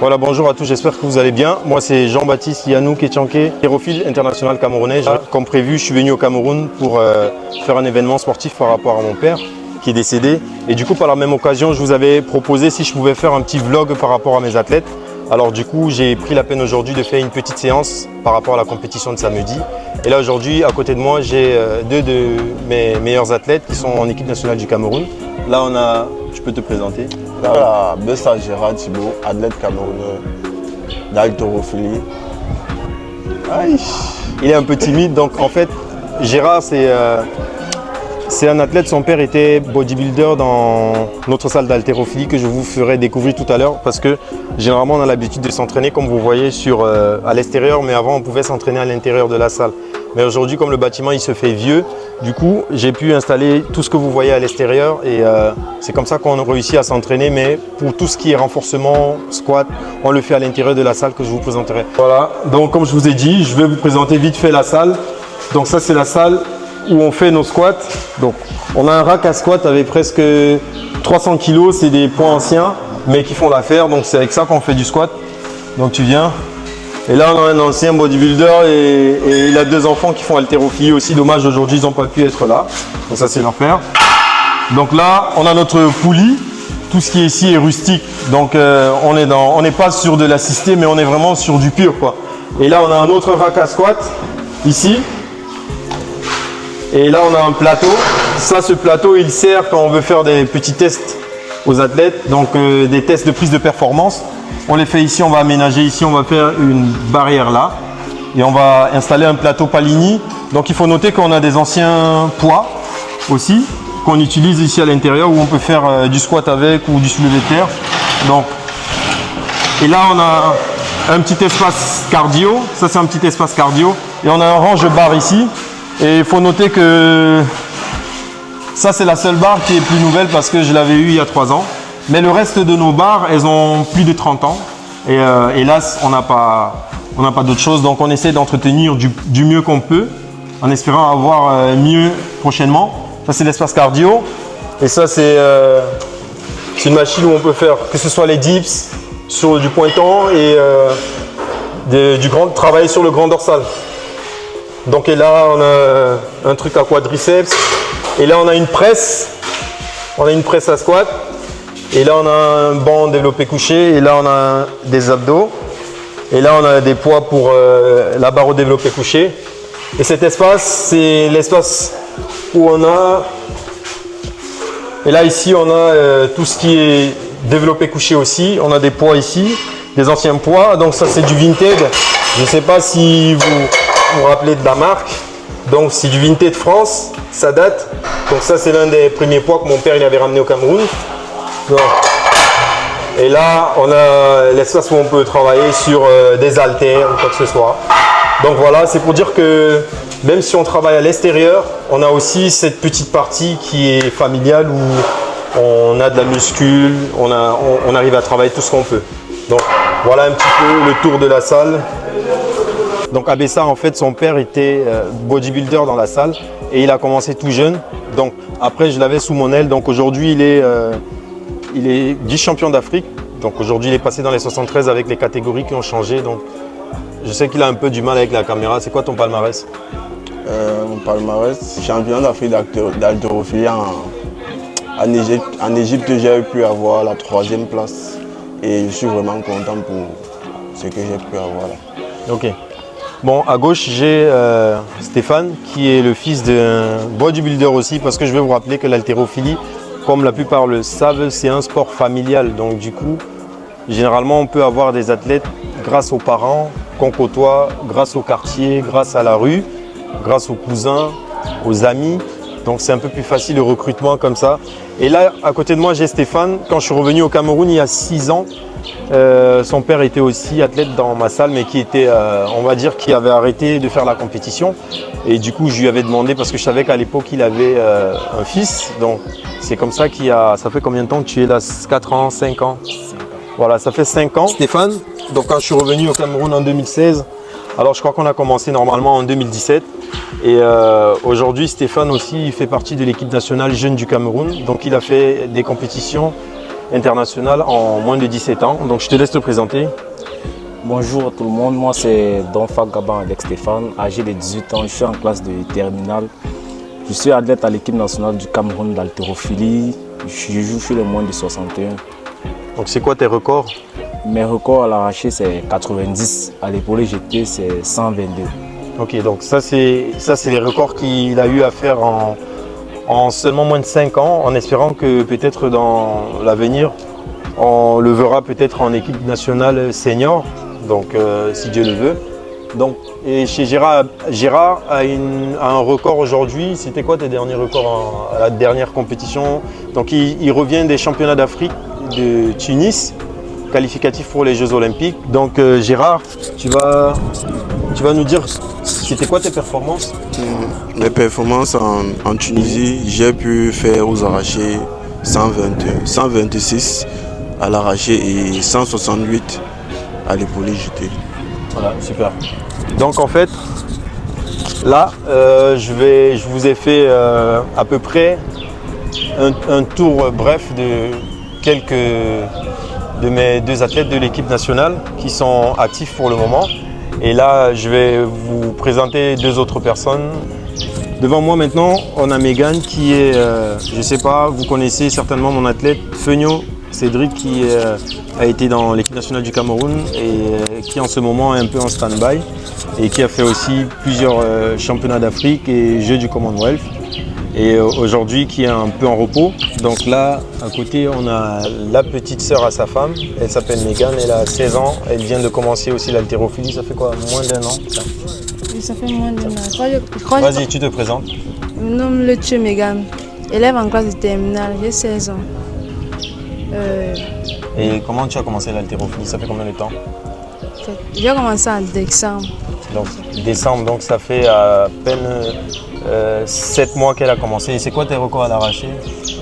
Voilà, bonjour à tous, j'espère que vous allez bien. Moi, c'est Jean-Baptiste Yanou Ketchanké, hérophile international camerounais. Comme prévu, je suis venu au Cameroun pour faire un événement sportif par rapport à mon père qui est décédé. Et du coup, par la même occasion, je vous avais proposé si je pouvais faire un petit vlog par rapport à mes athlètes. Alors du coup, j'ai pris la peine aujourd'hui de faire une petite séance par rapport à la compétition de samedi. Et là, aujourd'hui, à côté de moi, j'ai deux de mes meilleurs athlètes qui sont en équipe nationale du Cameroun. Là, on a... Je peux te présenter. Voilà, Bessa Gérard Thibault, athlète camerounais d'haltérophilie. Il est un peu timide, donc en fait, Gérard, c'est un athlète, son père était bodybuilder dans notre salle d'haltérophilie que je vous ferai découvrir tout à l'heure parce que généralement on a l'habitude de s'entraîner comme vous voyez à l'extérieur, mais avant on pouvait s'entraîner à l'intérieur de la salle. Mais aujourd'hui, comme le bâtiment il se fait vieux, du coup j'ai pu installer tout ce que vous voyez à l'extérieur et c'est comme ça qu'on a réussi à s'entraîner, mais pour tout ce qui est renforcement, squat, on le fait à l'intérieur de la salle que je vous présenterai. Voilà, donc comme je vous ai dit, je vais vous présenter vite fait la salle. Donc ça c'est la salle où on fait nos squats. Donc on a un rack à squat avec presque 300 kg, c'est des poids anciens mais qui font l'affaire, donc c'est avec ça qu'on fait du squat. Donc tu viens et là on a un ancien bodybuilder et il a deux enfants qui font haltérophilie aussi, dommage aujourd'hui ils n'ont pas pu être là, donc ça c'est leur père. Donc là on a notre poulie, tout ce qui est ici est rustique, donc on n'est pas sur de l'assisté mais on est vraiment sur du pur quoi. Et là on a un autre rack à squat ici. Et là, on a un plateau. Ça, ce plateau, il sert quand on veut faire des petits tests aux athlètes, donc des tests de prise de performance. On les fait ici, on va aménager ici, on va faire une barrière là. Et on va installer un plateau Palini. Donc, il faut noter qu'on a des anciens poids aussi, qu'on utilise ici à l'intérieur, où on peut faire du squat avec ou du soulevé de terre. Donc, et là, on a un petit espace cardio. Ça, c'est un petit espace cardio. Et on a un range barre ici. Et il faut noter que ça c'est la seule barre qui est plus nouvelle parce que je l'avais eu il y a 3 ans. Mais le reste de nos barres, elles ont plus de 30 ans. Et hélas, on n'a pas d'autre chose. Donc on essaie d'entretenir du mieux qu'on peut en espérant avoir mieux prochainement. Ça c'est l'espace cardio. Et ça c'est une machine où on peut faire que ce soit les dips sur du pointant et travailler sur le grand dorsal. Donc et là on a un truc à quadriceps et là on a une presse à squat et là on a un banc développé couché et là on a des abdos et là on a des poids pour la barre au développé couché. Et cet espace c'est l'espace où on a, et là ici on a tout ce qui est développé couché aussi, on a des poids ici, des anciens poids, donc ça c'est du vintage. Je ne sais pas si vous vous rappelez de la marque, donc c'est du Vintage France, ça date. Donc ça c'est l'un des premiers poids que mon père il avait ramené au Cameroun. Donc, et là on a l'espace où on peut travailler sur des haltères ou quoi que ce soit. Donc voilà, c'est pour dire que même si on travaille à l'extérieur, on a aussi cette petite partie qui est familiale où on a de la muscule, on arrive à travailler tout ce qu'on peut. Donc voilà un petit peu le tour de la salle. Donc Abessa, en fait, son père était bodybuilder dans la salle et il a commencé tout jeune. Donc après, je l'avais sous mon aile. Donc aujourd'hui, il est vice-champion d'Afrique. Donc aujourd'hui, il est passé dans les 73 avec les catégories qui ont changé. Donc je sais qu'il a un peu du mal avec la caméra. C'est quoi ton palmarès? Mon palmarès, champion d'Afrique d'haltérophilie en Égypte, j'ai pu avoir la 3e place. Et je suis vraiment content pour ce que j'ai pu avoir là. Ok. Bon, à gauche, j'ai Stéphane, qui est le fils d'un bodybuilder aussi, parce que je vais vous rappeler que l'haltérophilie, comme la plupart le savent, c'est un sport familial. Donc du coup, généralement, on peut avoir des athlètes grâce aux parents qu'on côtoie, grâce au quartier, grâce à la rue, grâce aux cousins, aux amis. Donc c'est un peu plus facile le recrutement comme ça. Et là, à côté de moi, j'ai Stéphane. Quand je suis revenu au Cameroun il y a 6 ans, son père était aussi athlète dans ma salle, mais qui était, on va dire, qui avait arrêté de faire la compétition. Et du coup, je lui avais demandé, parce que je savais qu'à l'époque, il avait un fils. Donc, c'est comme ça ça fait combien de temps que tu es là? 4 ans, 5 ans? Voilà, ça fait 5 ans. Stéphane, donc quand je suis revenu au Cameroun en 2016, alors je crois qu'on a commencé normalement en 2017. Et aujourd'hui, Stéphane aussi, il fait partie de l'équipe nationale jeune du Cameroun. Donc, il a fait des compétitions international en moins de 17 ans. Donc je te laisse te présenter. Bonjour à tout le monde, moi c'est Donfa Gaban avec Stéphane, âgé de 18 ans, je suis en classe de terminale. Je suis athlète à l'équipe nationale du Cameroun d'haltérophilie, je joue sur le moins de 61. Donc c'est quoi tes records? Mes records à l'arraché c'est 90, à l'épaulé jeté c'est 122. Ok, donc ça c'est les records qu'il a eu à faire en seulement moins de 5 ans, en espérant que peut-être dans l'avenir, on le verra peut-être en équipe nationale senior, donc si Dieu le veut. Donc, et chez Gérard a un record aujourd'hui. C'était quoi tes derniers records à la dernière compétition? Donc il revient des championnats d'Afrique de Tunis, qualificatif pour les Jeux Olympiques. Donc Gérard, tu vas nous dire c'était quoi tes performances? Mes performances en Tunisie, j'ai pu faire aux arrachés 126 à l'arraché et 168 à l'épaulé jeté. Voilà, super. Donc en fait, là, je vous ai fait à peu près un tour bref de quelques de mes deux athlètes de l'équipe nationale qui sont actifs pour le moment. Et là, je vais vous présenter deux autres personnes. Devant moi maintenant, on a Megan qui est, je ne sais pas, vous connaissez certainement mon athlète Feugno Cédric qui a été dans l'équipe nationale du Cameroun et qui en ce moment est un peu en stand-by et qui a fait aussi plusieurs championnats d'Afrique et Jeux du Commonwealth et aujourd'hui qui est un peu en repos. Donc là, à côté, on a la petite sœur à sa femme, elle s'appelle Megan, elle a 16 ans, elle vient de commencer aussi l'haltérophilie, ça fait quoi, moins d'un an ça? Oui, ça fait moins d'un an. Vas-y, tu te présentes. Je me nomme Lethieu Megan, élève en classe de terminale, j'ai 16 ans. Et comment tu as commencé l'haltérophilie? Ça fait combien de temps? J'ai commencé en décembre. Donc décembre, donc ça fait à peine 7 mois qu'elle a commencé. Et c'est quoi tes records à l'arraché?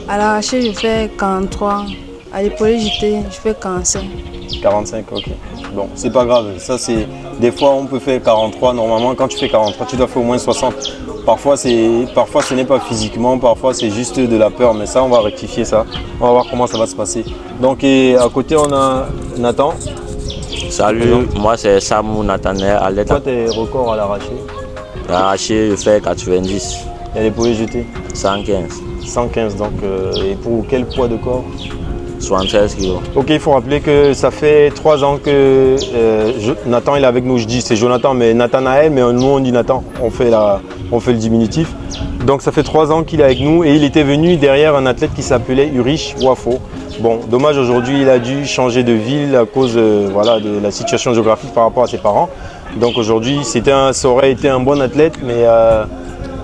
À l'arraché, je fais 43. À l'épaulé jeté, je fais 45. 45, ok. Bon, c'est pas grave. Ça, c'est des fois on peut faire 43. Normalement, quand tu fais 43, tu dois faire au moins 60. Parfois, ce n'est pas physiquement, parfois c'est juste de la peur. Mais ça, on va rectifier ça. On va voir comment ça va se passer. Donc, et à côté, on a Nathan. Salut, moi c'est Samou Nathanaël. C'est quoi tes records à l'arraché? L'arraché, je fais 90. Et à l'épaulé jeté? 115. 115, donc et pour quel poids de corps? 73 kg. Ok, il faut rappeler que ça fait 3 ans que Nathan il est avec nous. Je dis c'est Jonathan, mais Nathanaël, mais nous on dit Nathan, on fait le diminutif. Donc ça fait 3 ans qu'il est avec nous et il était venu derrière un athlète qui s'appelait Urich Wafo. Bon, dommage aujourd'hui il a dû changer de ville à cause voilà, de la situation géographique par rapport à ses parents. Donc aujourd'hui ça aurait été un bon athlète, mais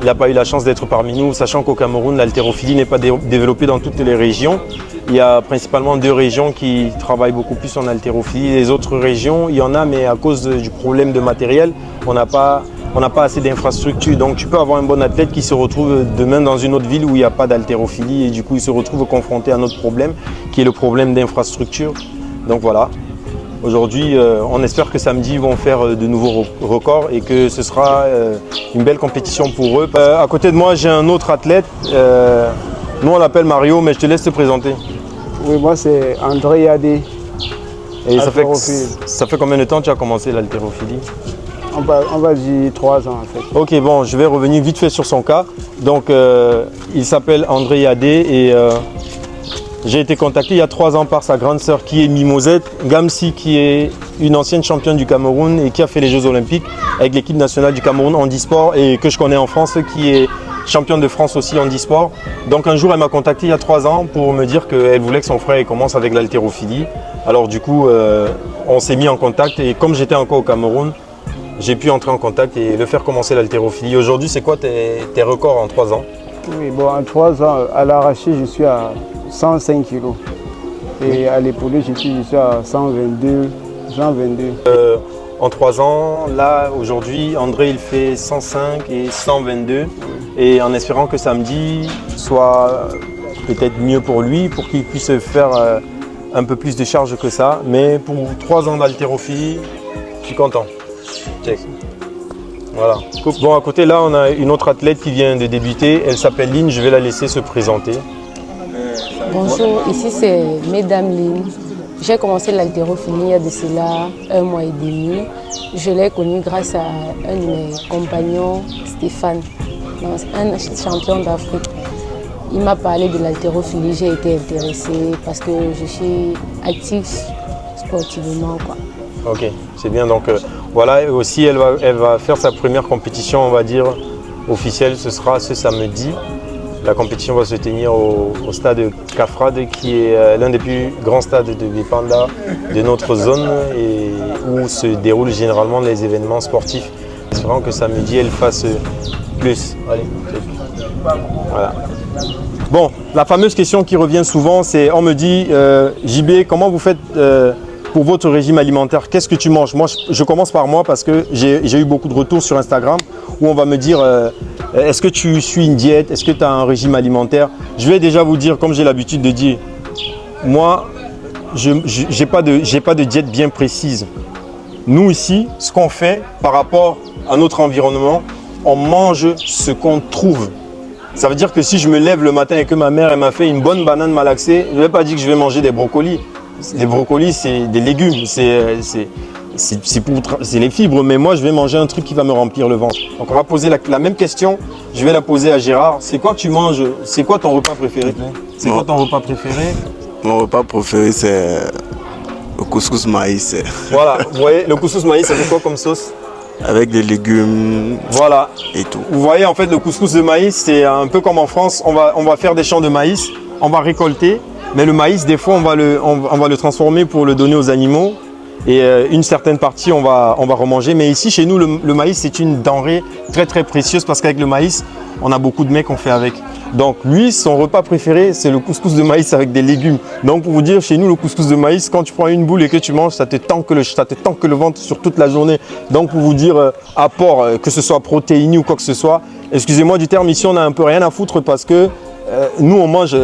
il n'a pas eu la chance d'être parmi nous, sachant qu'au Cameroun, l'haltérophilie n'est pas développée dans toutes les régions. Il y a principalement 2 régions qui travaillent beaucoup plus en haltérophilie. Les autres régions, il y en a, mais à cause du problème de matériel, on n'a pas assez d'infrastructures. Donc tu peux avoir un bon athlète qui se retrouve demain dans une autre ville où il n'y a pas d'haltérophilie et du coup il se retrouve confronté à un autre problème qui est le problème d'infrastructure. Donc voilà. Aujourd'hui, on espère que samedi, ils vont faire de nouveaux records et que ce sera une belle compétition pour eux. À côté de moi, j'ai un autre athlète. Nous, on l'appelle Mario, mais je te laisse te présenter. Oui, moi, c'est André Yadé. Et ça fait combien de temps que tu as commencé l'haltérophilie? On va dire 3 ans, en fait. Ok, bon, je vais revenir vite fait sur son cas. Donc, il s'appelle André Yadé et j'ai été contacté il y a 3 ans par sa grande sœur qui est Mimosette Gamsi, qui est une ancienne championne du Cameroun et qui a fait les Jeux Olympiques avec l'équipe nationale du Cameroun en handisport et que je connais en France, qui est championne de France aussi en handisport. Donc un jour, elle m'a contacté il y a 3 ans pour me dire qu'elle voulait que son frère commence avec l'haltérophilie. Alors du coup, on s'est mis en contact et comme j'étais encore au Cameroun, j'ai pu entrer en contact et le faire commencer l'haltérophilie. Aujourd'hui, c'est quoi tes records en 3 ans? Oui, bon, en 3 ans, à l'arraché, je suis à 105 kg. Et à l'épaulé, je suis à 122. En 3 ans, là, aujourd'hui, André, il fait 105 et 122. Et en espérant que samedi soit peut-être mieux pour lui, pour qu'il puisse faire un peu plus de charge que ça. Mais pour 3 ans d'haltérophilie, je suis content. Check. Voilà. Bon, à côté, là, on a une autre athlète qui vient de débuter. Elle s'appelle Lynn. Je vais la laisser se présenter. Bonjour, ici c'est Mesdames Lynn. J'ai commencé l'haltérophilie il y a de cela 1 mois et demi. Je l'ai connu grâce à un de mes compagnons, Stéphane, un champion d'Afrique. Il m'a parlé de l'haltérophilie, j'ai été intéressée parce que je suis active sportivement, quoi. Ok, c'est bien. Donc voilà, et aussi elle va faire sa première compétition, on va dire, officielle. Ce sera ce samedi. La compétition va se tenir au stade Kafrad, qui est l'un des plus grands stades de Bipanda de notre zone et où se déroulent généralement les événements sportifs. Espérons que samedi elle fasse plus. Allez, voilà. Bon, la fameuse question qui revient souvent, c'est on me dit JB, comment vous faites pour votre régime alimentaire? Qu'est-ce que tu manges? Moi, je commence par moi parce que j'ai eu beaucoup de retours sur Instagram où on va me dire est-ce que tu suis une diète? Est-ce que tu as un régime alimentaire? Je vais déjà vous dire, comme j'ai l'habitude de dire, moi, je n'ai pas de diète bien précise. Nous ici, ce qu'on fait par rapport à notre environnement, on mange ce qu'on trouve. Ça veut dire que si je me lève le matin et que ma mère m'a fait une bonne banane malaxée, je ne vais pas dire que je vais manger des brocolis. Les brocolis, c'est des légumes, c'est les fibres, mais moi je vais manger un truc qui va me remplir le ventre. Donc on va poser la même question, je vais la poser à Gérard. C'est quoi tu manges? C'est quoi ton repas préféré? C'est quoi ton repas préféré? Mon repas préféré, c'est le couscous maïs. Voilà, vous voyez, le couscous maïs, ça fait quoi comme sauce? Avec des légumes, voilà, et tout. Vous voyez, en fait, le couscous de maïs, c'est un peu comme en France, on va faire des champs de maïs, on va récolter, mais le maïs, des fois, on va le transformer pour le donner aux animaux. Et une certaine partie, on va remanger. Mais ici, chez nous, le maïs, c'est une denrée très, très précieuse parce qu'avec le maïs, on a beaucoup de mets qu'on fait avec. Donc, lui, son repas préféré, c'est le couscous de maïs avec des légumes. Donc, pour vous dire, chez nous, le couscous de maïs, quand tu prends une boule et que tu manges, ça te tanque le ventre sur toute la journée. Donc, pour vous dire, apport, que ce soit protéiné ou quoi que ce soit, excusez-moi du terme, ici, on a un peu rien à foutre parce que nous, on mange,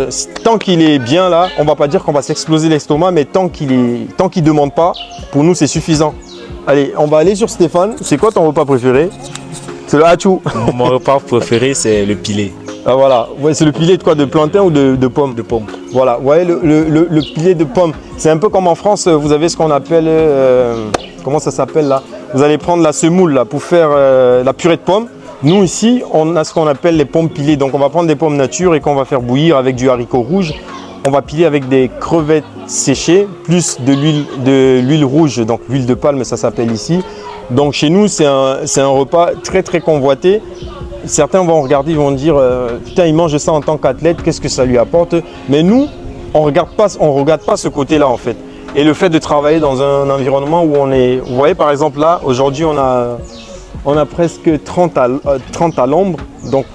tant qu'il est bien là, on ne va pas dire qu'on va s'exploser l'estomac, mais tant qu'il ne demande pas, pour nous, c'est suffisant. Allez, on va aller sur Stéphane. C'est quoi ton repas préféré? C'est le hachou. Mon repas préféré, c'est le pilé. Ah voilà, ouais, c'est le pilé de quoi? De plantain ou de pommes? De pommes. Voilà, vous voyez, le pilé de pommes. C'est un peu comme en France, vous avez ce qu'on appelle, comment ça s'appelle là? Vous allez prendre la semoule là, pour faire la purée de pommes. Nous ici, on a ce qu'on appelle les pommes pilées. Donc on va prendre des pommes nature et qu'on va faire bouillir avec du haricot rouge. On va piler avec des crevettes séchées, plus de l'huile rouge, donc l'huile de palme, ça s'appelle ici. Donc chez nous, c'est un repas très très convoité. Certains vont regarder, ils vont dire putain, il mange ça en tant qu'athlète, qu'est-ce que ça lui apporte? Mais nous, on regarde pas ce côté-là en fait. Et le fait de travailler dans un environnement où on est, vous voyez par exemple là, aujourd'hui on a presque 30 à l'ombre, donc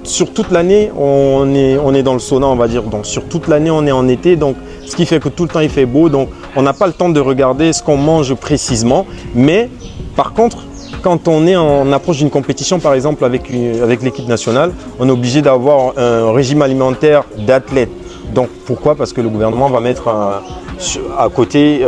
sur toute l'année on est dans le sauna, on va dire. Donc sur toute l'année on est en été, donc ce qui fait que tout le temps il fait beau, donc on n'a pas le temps de regarder ce qu'on mange précisément. Mais par contre, quand on est en approche d'une compétition, par exemple avec l'équipe nationale, on est obligé d'avoir un régime alimentaire d'athlète. Donc pourquoi? Parce que le gouvernement va mettre à côté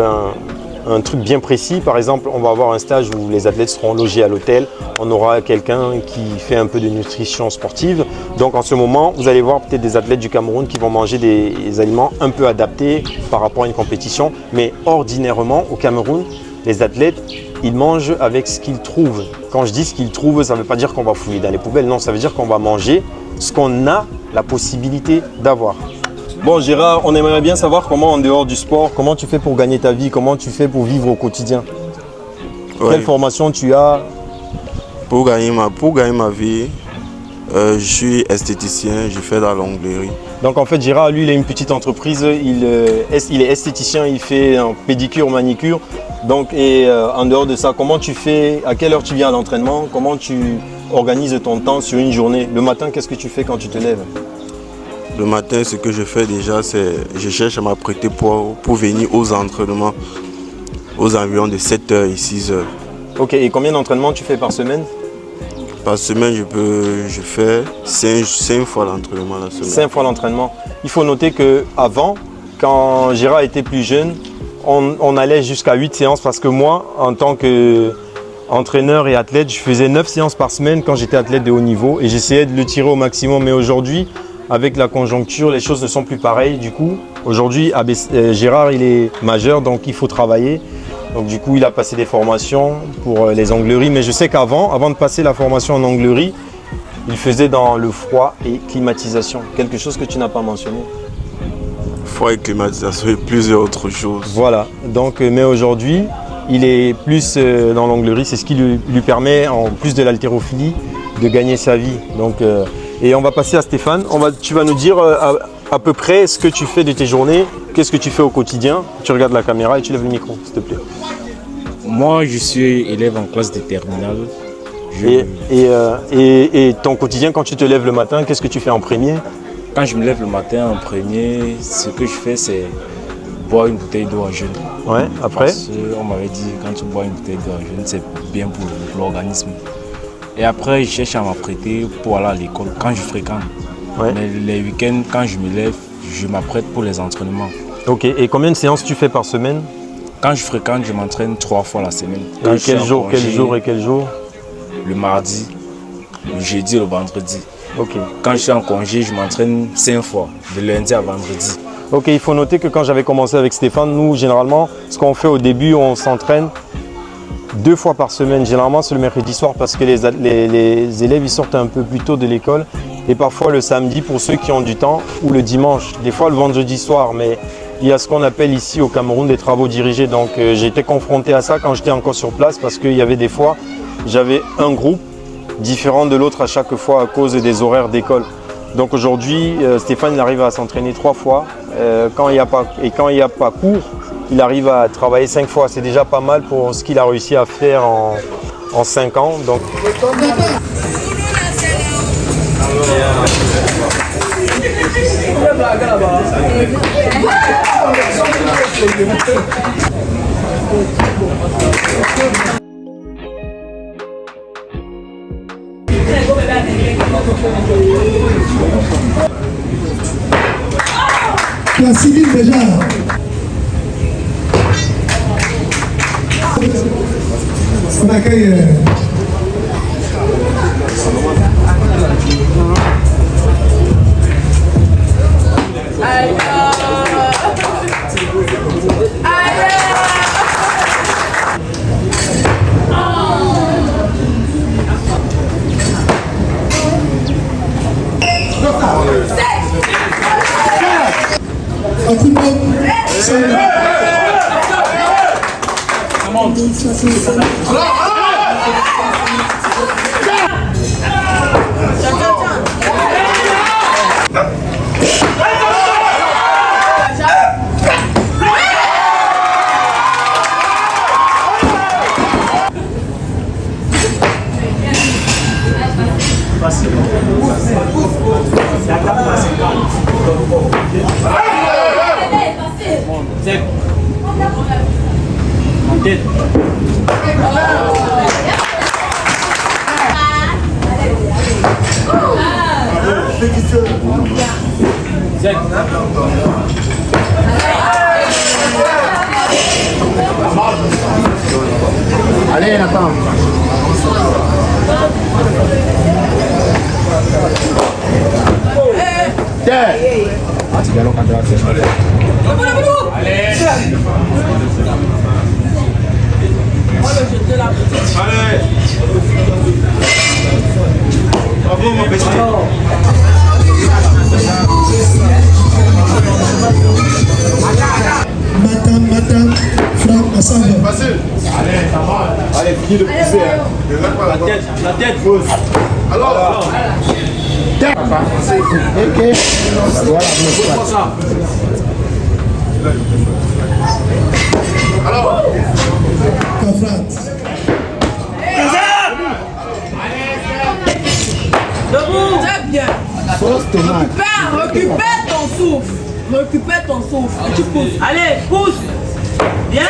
un truc bien précis. Par exemple, on va avoir un stage où les athlètes seront logés à l'hôtel. On aura quelqu'un qui fait un peu de nutrition sportive. Donc en ce moment, vous allez voir peut-être des athlètes du Cameroun qui vont manger des aliments un peu adaptés par rapport à une compétition. Mais ordinairement, au Cameroun, les athlètes, ils mangent avec ce qu'ils trouvent. Quand je dis ce qu'ils trouvent, ça ne veut pas dire qu'on va fouiller dans les poubelles. Non, ça veut dire qu'on va manger ce qu'on a la possibilité d'avoir. Bon Gérard, on aimerait bien savoir comment en dehors du sport, comment tu fais pour gagner ta vie, comment tu fais pour vivre au quotidien. Ouais. Quelle formation tu as? Pour gagner ma vie, je suis esthéticien, je fais de l'onglerie. Donc en fait Gérard, lui, il a une petite entreprise, il est esthéticien, il fait un pédicure, manicure. Donc en dehors de ça, comment tu fais, à quelle heure tu viens à l'entraînement, comment tu organises ton temps sur une journée? Le matin, qu'est-ce que tu fais quand tu te lèves? Le matin, ce que je fais déjà, c'est je cherche à m'apprêter pour venir aux entraînements aux environs de 7h et 6h. Ok, et combien d'entraînements tu fais par semaine? Par semaine, je fais 5 fois l'entraînement la semaine. 5 fois l'entraînement. Il faut noter qu'avant, quand Gérard était plus jeune, on allait jusqu'à 8 séances parce que moi, en tant qu'entraîneur et athlète, je faisais 9 séances par semaine quand j'étais athlète de haut niveau et j'essayais de le tirer au maximum. Mais aujourd'hui, avec la conjoncture, les choses ne sont plus pareilles. Du coup, aujourd'hui, Gérard, il est majeur, donc il faut travailler. Donc du coup, il a passé des formations pour les ongleries. Mais je sais avant de passer la formation en onglerie, il faisait dans le froid et climatisation. Quelque chose que tu n'as pas mentionné. Froid et climatisation et plusieurs autres choses. Voilà. Donc, mais aujourd'hui, il est plus dans l'onglerie. C'est ce qui lui permet, en plus de l'haltérophilie, de gagner sa vie. Donc, et on va passer à Stéphane. Tu vas nous dire à peu près ce que tu fais de tes journées. Qu'est-ce que tu fais au quotidien? Tu regardes la caméra et tu lèves le micro, s'il te plaît. Moi, je suis élève en classe de terminale. Et ton quotidien, quand tu te lèves le matin, qu'est-ce que tu fais en premier? Quand je me lève le matin en premier, ce que je fais, c'est boire une bouteille d'eau à jeûne. Ouais, après? Parce qu'on m'avait dit quand tu bois une bouteille d'eau à jeûne, c'est bien pour l'organisme. Et après, je cherche à m'apprêter pour aller à l'école quand je fréquente. Ouais. Mais les week-ends, quand je me lève, je m'apprête pour les entraînements. Ok, et combien de séances tu fais par semaine? Quand je fréquente, je m'entraîne 3 fois la semaine. Et quel jour et quel jour? Le mardi, le jeudi et le vendredi. Ok. Quand je suis en congé, je m'entraîne 5 fois, de lundi à vendredi. Ok, il faut noter que quand j'avais commencé avec Stéphane, nous, généralement, ce qu'on fait au début, on s'entraîne 2 fois par semaine. Généralement, c'est le mercredi soir parce que les élèves ils sortent un peu plus tôt de l'école. Et parfois le samedi pour ceux qui ont du temps ou le dimanche. Des fois le vendredi soir, mais il y a ce qu'on appelle ici au Cameroun des travaux dirigés. Donc j'ai été confronté à ça quand j'étais encore sur place parce qu'il y avait des fois, j'avais un groupe différent de l'autre à chaque fois à cause des horaires d'école. Donc aujourd'hui, Stéphane il arrive à s'entraîner 3 fois. Quand il n'y a pas cours, il arrive à travailler 5 fois. C'est déjà pas mal pour ce qu'il a réussi à faire en 5 ans. Donc... La civile déjà. On accueille allez, Nathan. Bravo, mon petit. Madame, Franck Assange. Allez, ça va. Allez, finis de pousser. La tête pose. Alors. Ok. Voilà, ça. Alors. Debout. Très bien. Récupère ton souffle. Récupère ton souffle. Et tu pousses. Allez, pousse. Bien.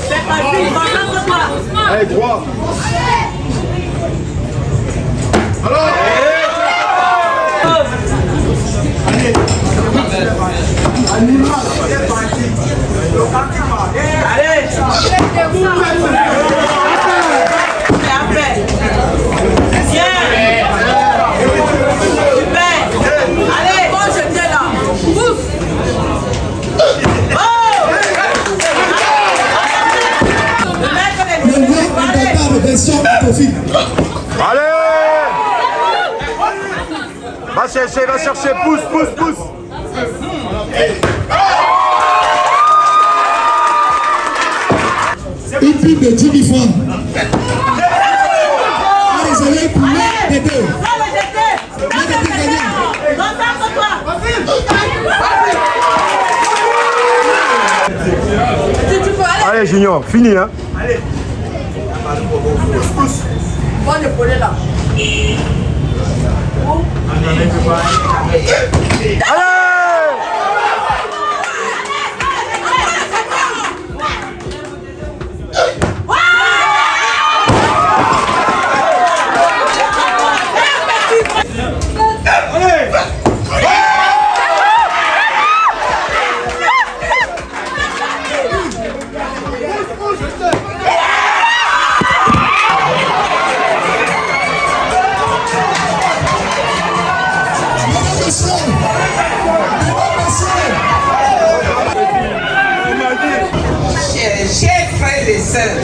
C'est facile. Allez, droit. Alors. Allez. Allez! Va chercher, pousse. Une pipe de 10 000 francs. Allez, vous allez pour les deux. Allez, Junior, fini, hein? Allez. Bon, le poulet là. Allez! Chers frères et sœurs,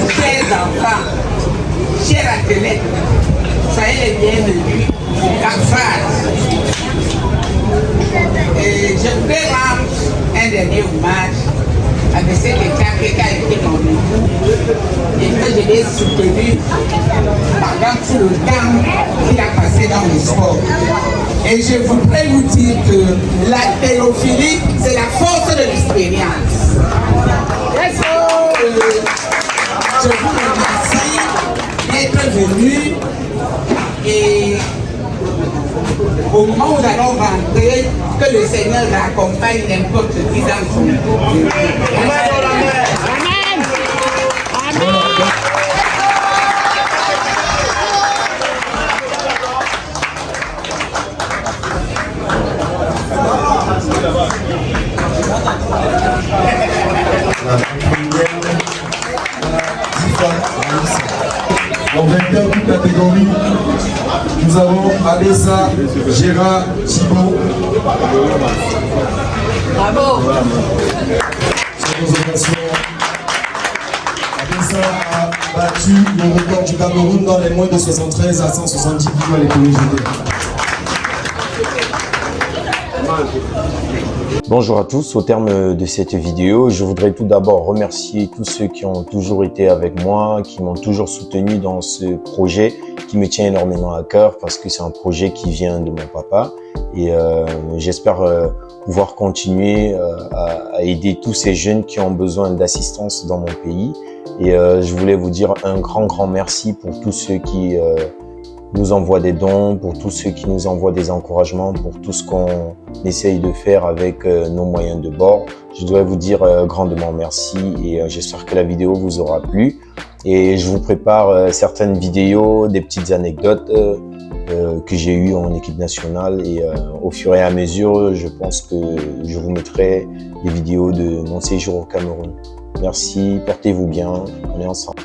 chers enfants, chers athlètes, soyez les bienvenus au Campfrage. Je voudrais rendre un dernier hommage à M. Kétiaké qui a été mon époux et que je l'ai soutenu pendant tout le temps qu'il a passé dans le sport. Et je voudrais vous dire que l'haltérophilie, c'est la force de l'expérience. Je vous remercie d'être venus et au moment où nous allons rentrer, que le Seigneur l'accompagne n'importe qui dans son couple. En 21 catégories, nous avons Adessa, Gérard, Thibault. Bravo. Adessa a battu le record du Cameroun dans les moins de 73 à 170 kg à l'épaule jetée. Bonjour à tous, au terme de cette vidéo, je voudrais tout d'abord remercier tous ceux qui ont toujours été avec moi, qui m'ont toujours soutenu dans ce projet qui me tient énormément à cœur parce que c'est un projet qui vient de mon papa et j'espère pouvoir continuer à aider tous ces jeunes qui ont besoin d'assistance dans mon pays et je voulais vous dire un grand merci pour tous ceux qui nous envoient des dons, pour tous ceux qui nous envoient des encouragements, pour tout ce qu'on essaye de faire avec nos moyens de bord. Je dois vous dire grandement merci et j'espère que la vidéo vous aura plu. Et je vous prépare certaines vidéos, des petites anecdotes que j'ai eues en équipe nationale et au fur et à mesure, je pense que je vous mettrai des vidéos de mon séjour au Cameroun. Merci, portez-vous bien, on est ensemble.